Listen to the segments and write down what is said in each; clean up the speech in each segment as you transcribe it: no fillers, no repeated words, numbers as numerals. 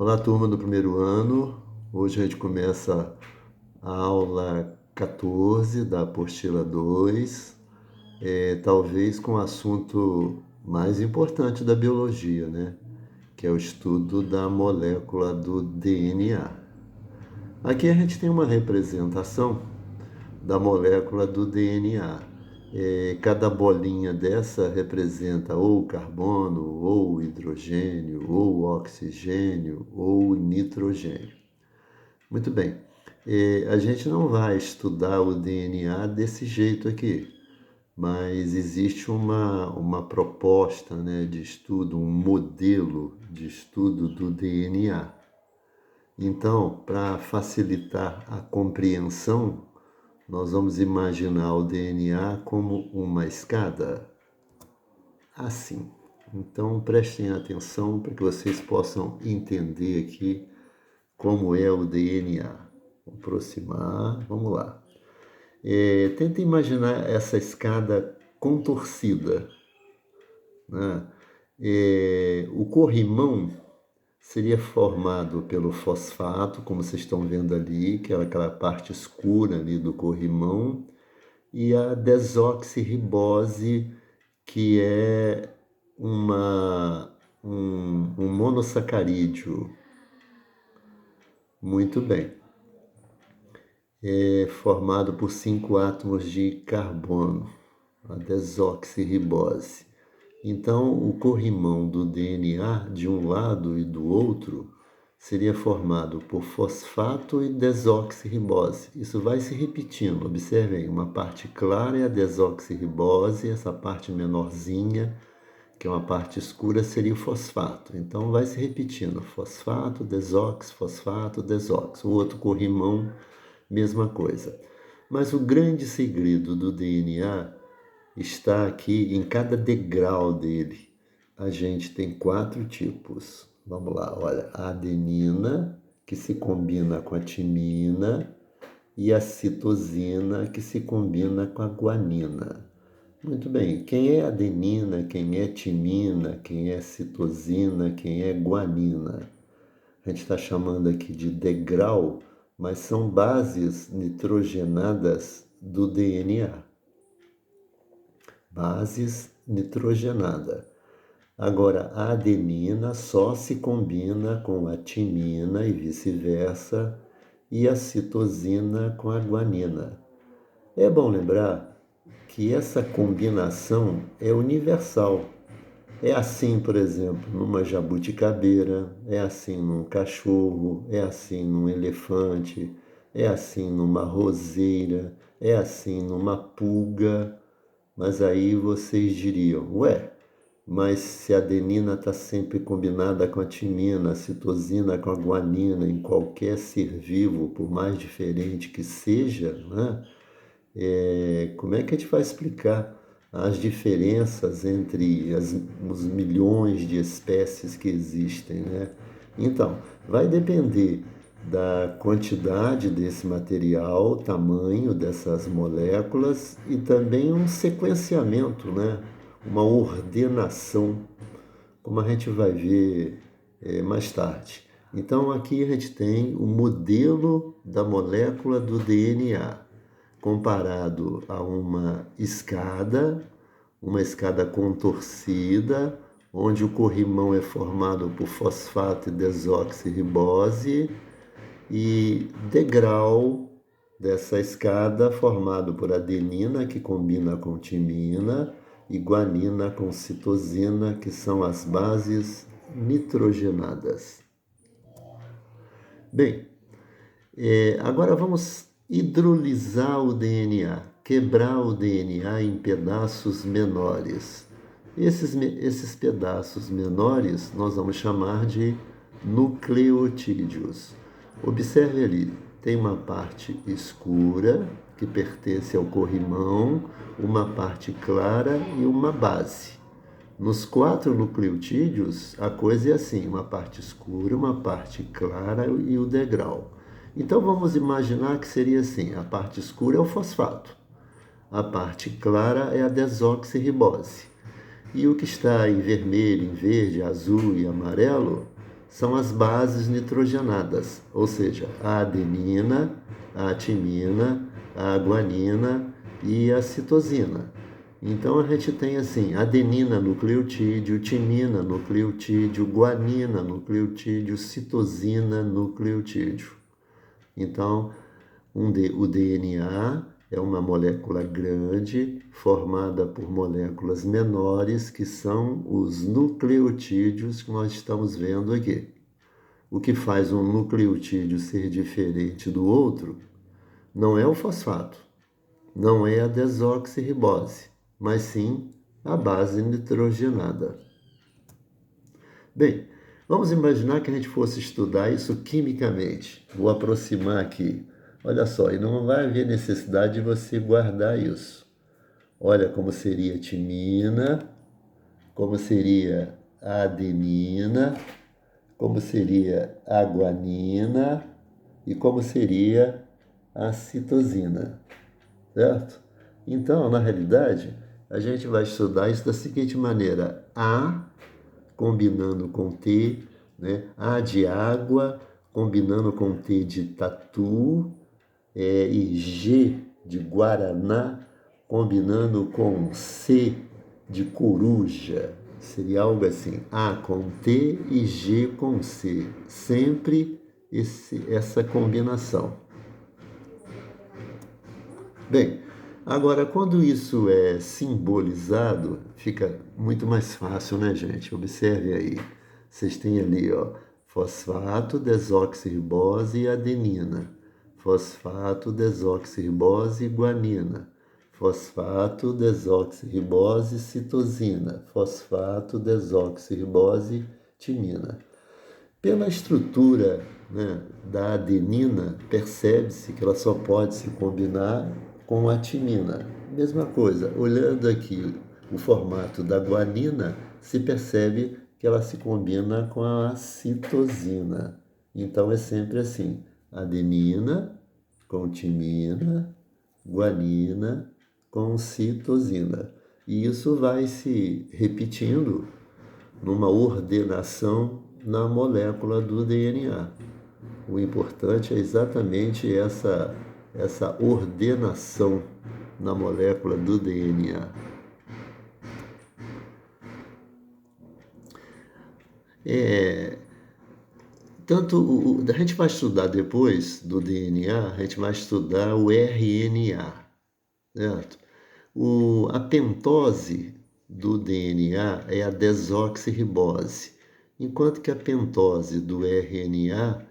Olá, turma do primeiro ano. Hoje a gente começa a aula 14 da apostila 2, talvez com o assunto mais importante da biologia, né? Que é o estudo da molécula do DNA. Aqui a gente tem uma representação da molécula do DNA. Cada bolinha dessa representa ou carbono, ou hidrogênio, ou oxigênio, ou nitrogênio. Muito bem. A gente não vai estudar o DNA desse jeito aqui, mas existe uma proposta, né, de estudo, um modelo de estudo do DNA. Então, para facilitar a compreensão, nós vamos imaginar o DNA como uma escada, assim. Então, prestem atenção para que vocês possam entender aqui como é o DNA. Vou aproximar, vamos lá. Tenta imaginar essa escada contorcida, né? O corrimão seria formado pelo fosfato, como vocês estão vendo ali, que é aquela parte escura ali do corrimão, e a desoxirribose, que é um monossacarídeo. Muito bem. É formado por 5 átomos de carbono, a desoxirribose. Então, o corrimão do DNA de um lado e do outro seria formado por fosfato e desoxirribose. Isso vai se repetindo. Observem, uma parte clara é a desoxirribose, essa parte menorzinha, que é uma parte escura, seria o fosfato. Então, vai se repetindo, fosfato, fosfato, desox. O outro corrimão, mesma coisa. Mas o grande segredo do DNA está aqui em cada degrau dele. A gente tem 4 tipos. Vamos lá, olha, a adenina, que se combina com a timina, e a citosina, que se combina com a guanina. Muito bem, quem é adenina, quem é timina, quem é citosina, quem é guanina? A gente está chamando aqui de degrau, mas são bases nitrogenadas do DNA. Bases nitrogenada. Agora, a adenina só se combina com a timina e vice-versa, e a citosina com a guanina. É bom lembrar que essa combinação é universal. É assim, por exemplo, numa jabuticabeira, é assim num cachorro, é assim num elefante, é assim numa roseira, é assim numa pulga. Mas aí vocês diriam, ué, mas se a adenina está sempre combinada com a timina, a citosina com a guanina, em qualquer ser vivo, por mais diferente que seja, né? Como é que a gente vai explicar as diferenças entre os milhões de espécies que existem, né? Então, vai depender da quantidade desse material, tamanho dessas moléculas e também um sequenciamento, né? Uma ordenação, como a gente vai ver mais tarde. Então, aqui a gente tem o modelo da molécula do DNA comparado a uma escada contorcida, onde o corrimão é formado por fosfato e desoxirribose, e degrau dessa escada formado por adenina, que combina com timina, e guanina com citosina, que são as bases nitrogenadas. Bem, agora vamos hidrolisar o DNA, quebrar o DNA em pedaços menores. Esses pedaços menores nós vamos chamar de nucleotídeos. Observe ali, tem uma parte escura, que pertence ao corrimão, uma parte clara e uma base. Nos 4 nucleotídeos, a coisa é assim, uma parte escura, uma parte clara e o degrau. Então vamos imaginar que seria assim, a parte escura é o fosfato, a parte clara é a desoxirribose, e o que está em vermelho, em verde, azul e amarelo são as bases nitrogenadas, ou seja, a adenina, a timina, a guanina e a citosina. Então a gente tem assim, adenina, nucleotídeo, timina, nucleotídeo, guanina, nucleotídeo, citosina, nucleotídeo. Então, o DNA é uma molécula grande formada por moléculas menores, que são os nucleotídeos que nós estamos vendo aqui. O que faz um nucleotídeo ser diferente do outro não é o fosfato, não é a desoxirribose, mas sim a base nitrogenada. Bem, vamos imaginar que a gente fosse estudar isso quimicamente. Vou aproximar aqui. Olha só, e não vai haver necessidade de você guardar isso. Olha como seria timina, como seria a adenina, como seria a guanina e como seria a citosina, certo? Então, na realidade, a gente vai estudar isso da seguinte maneira: A combinando com T, né? A de água combinando com T de tatu, e G de Guaraná combinando com C de coruja. Seria algo assim, A com T e G com C. Sempre essa combinação. Bem, agora quando isso é simbolizado, fica muito mais fácil, né, gente? Observe aí. Vocês têm ali, ó, fosfato, desoxirribose e adenina. Fosfato, desoxirribose e guanina. Fosfato, desoxirribose e citosina. Fosfato, desoxirribose, timina. Pela estrutura, né, da adenina, percebe-se que ela só pode se combinar com a timina. Mesma coisa, olhando aqui o formato da guanina, se percebe que ela se combina com a citosina. Então é sempre assim: adenina com timina, guanina com citosina. E isso vai se repetindo numa ordenação na molécula do DNA. O importante é exatamente essa ordenação na molécula do DNA. A gente vai estudar depois do DNA, a gente vai estudar o RNA, certo? A pentose do DNA é a desoxirribose, enquanto que a pentose do RNA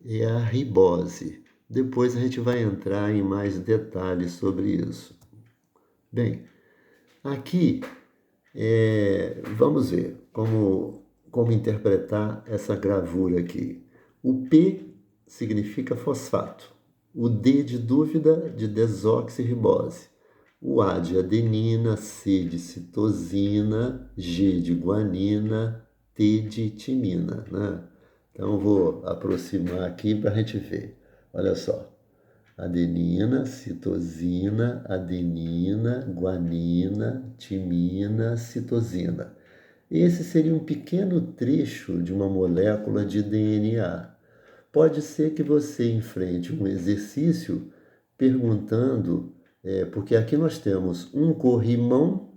é a ribose. Depois a gente vai entrar em mais detalhes sobre isso. Bem, aqui vamos ver como interpretar essa gravura aqui. O P significa fosfato, o D de dúvida de desoxirribose, o A de adenina, C de citosina, G de guanina, T de timina, né? Então, vou aproximar aqui para a gente ver. Olha só. Adenina, citosina, adenina, guanina, timina, citosina. Esse seria um pequeno trecho de uma molécula de DNA. Pode ser que você enfrente um exercício perguntando, porque aqui nós temos um corrimão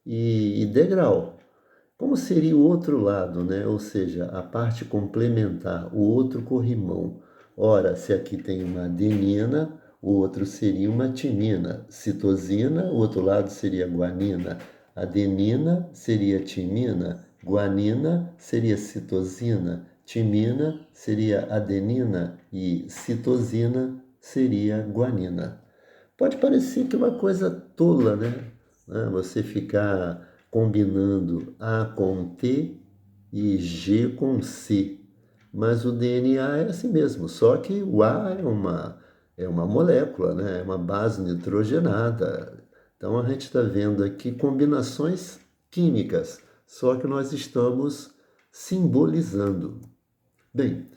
e degrau. Como seria o outro lado, né? Ou seja, a parte complementar, o outro corrimão. Ora, se aqui tem uma adenina, o outro seria uma timina. Citosina, o outro lado seria guanina. Adenina seria timina. Guanina seria citosina. Timina seria adenina e citosina seria guanina. Pode parecer que é uma coisa tola, né? Você ficar combinando A com T e G com C. Mas o DNA é assim mesmo, só que o A é uma molécula, né? É uma base nitrogenada. Então a gente está vendo aqui combinações químicas, só que nós estamos simbolizando. Bem,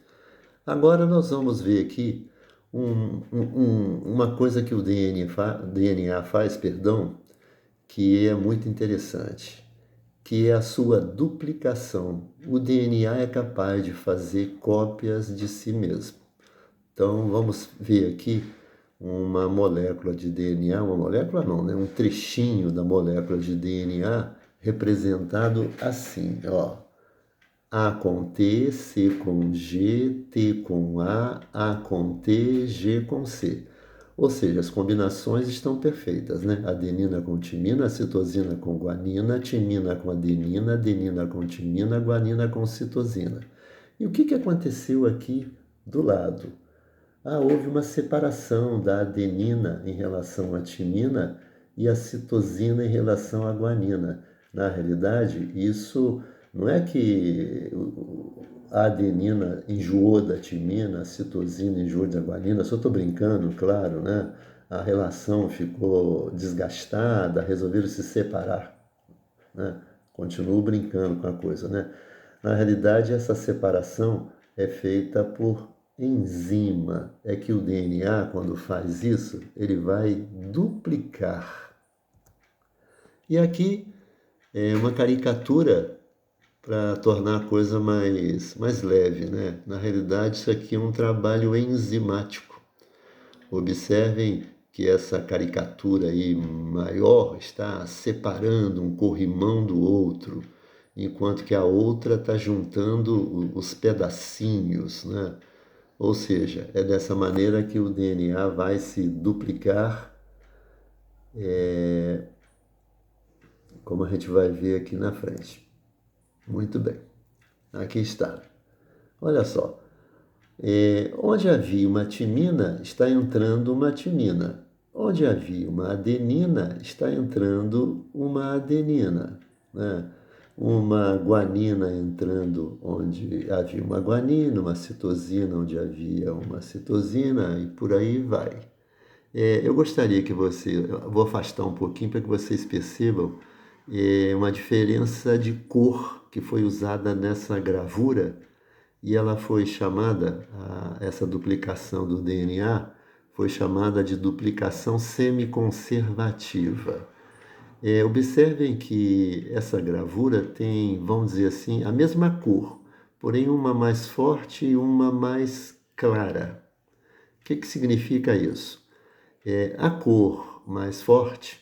agora nós vamos ver aqui uma coisa que o DNA faz, que é muito interessante, que é a sua duplicação. O DNA é capaz de fazer cópias de si mesmo. Então, vamos ver aqui uma molécula de DNA, uma molécula não, né? Um trechinho da molécula de DNA representado assim, ó. A com T, C com G, T com A com T, G com C. Ou seja, as combinações estão perfeitas, né? Adenina com timina, citosina com guanina, timina com adenina, adenina com timina, guanina com citosina. E o que aconteceu aqui do lado? Houve uma separação da adenina em relação à timina e a citosina em relação à guanina. Na realidade, isso não é que a adenina enjoou da timina, a citosina enjoou da guanina, só estou brincando, claro, né? A relação ficou desgastada, resolveram se separar, né? Continuo brincando com a coisa, né? Na realidade, essa separação é feita por enzima. É que o DNA, quando faz isso, ele vai duplicar. E aqui é uma caricatura para tornar a coisa mais leve, né? Na realidade, isso aqui é um trabalho enzimático. Observem que essa caricatura aí maior está separando um corrimão do outro, enquanto que a outra está juntando os pedacinhos, né? Ou seja, é dessa maneira que o DNA vai se duplicar, como a gente vai ver aqui na frente. Muito bem, aqui está. Olha só, onde havia uma timina, está entrando uma timina. Onde havia uma adenina, está entrando uma adenina, né? Uma guanina entrando onde havia uma guanina, uma citosina onde havia uma citosina e por aí vai. Eu gostaria que eu vou afastar um pouquinho para que vocês percebam uma diferença de cor que foi usada nessa gravura e ela foi chamada, essa duplicação do DNA, foi chamada de duplicação semiconservativa. Observem que essa gravura tem, vamos dizer assim, a mesma cor, porém uma mais forte e uma mais clara. O que significa isso? A cor mais forte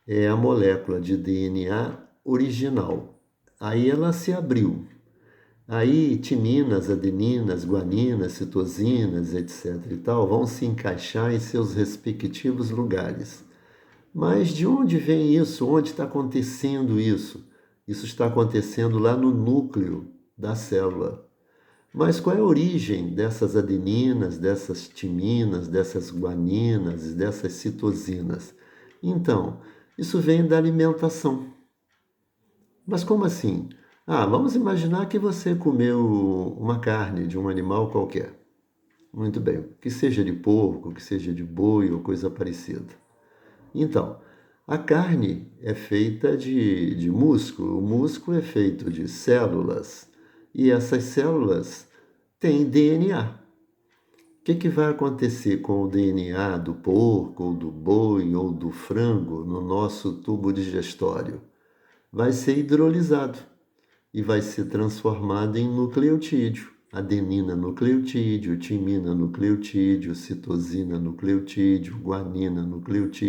é a molécula de DNA original. Aí ela se abriu. Aí timinas, adeninas, guaninas, citosinas, etc. e tal, vão se encaixar em seus respectivos lugares. Mas de onde vem isso? Onde está acontecendo isso? Isso está acontecendo lá no núcleo da célula. Mas qual é a origem dessas adeninas, dessas timinas, dessas guaninas, dessas citosinas? Então, isso vem da alimentação. Mas como assim? Vamos imaginar que você comeu uma carne de um animal qualquer. Muito bem, que seja de porco, que seja de boi ou coisa parecida. Então, a carne é feita de músculo, o músculo é feito de células e essas células têm DNA. O que vai acontecer com o DNA do porco, ou do boi, ou do frango no nosso tubo digestório? Vai ser hidrolisado e vai ser transformado em nucleotídeo. Adenina nucleotídeo, timina nucleotídeo, citosina nucleotídeo, guanina nucleotídeo.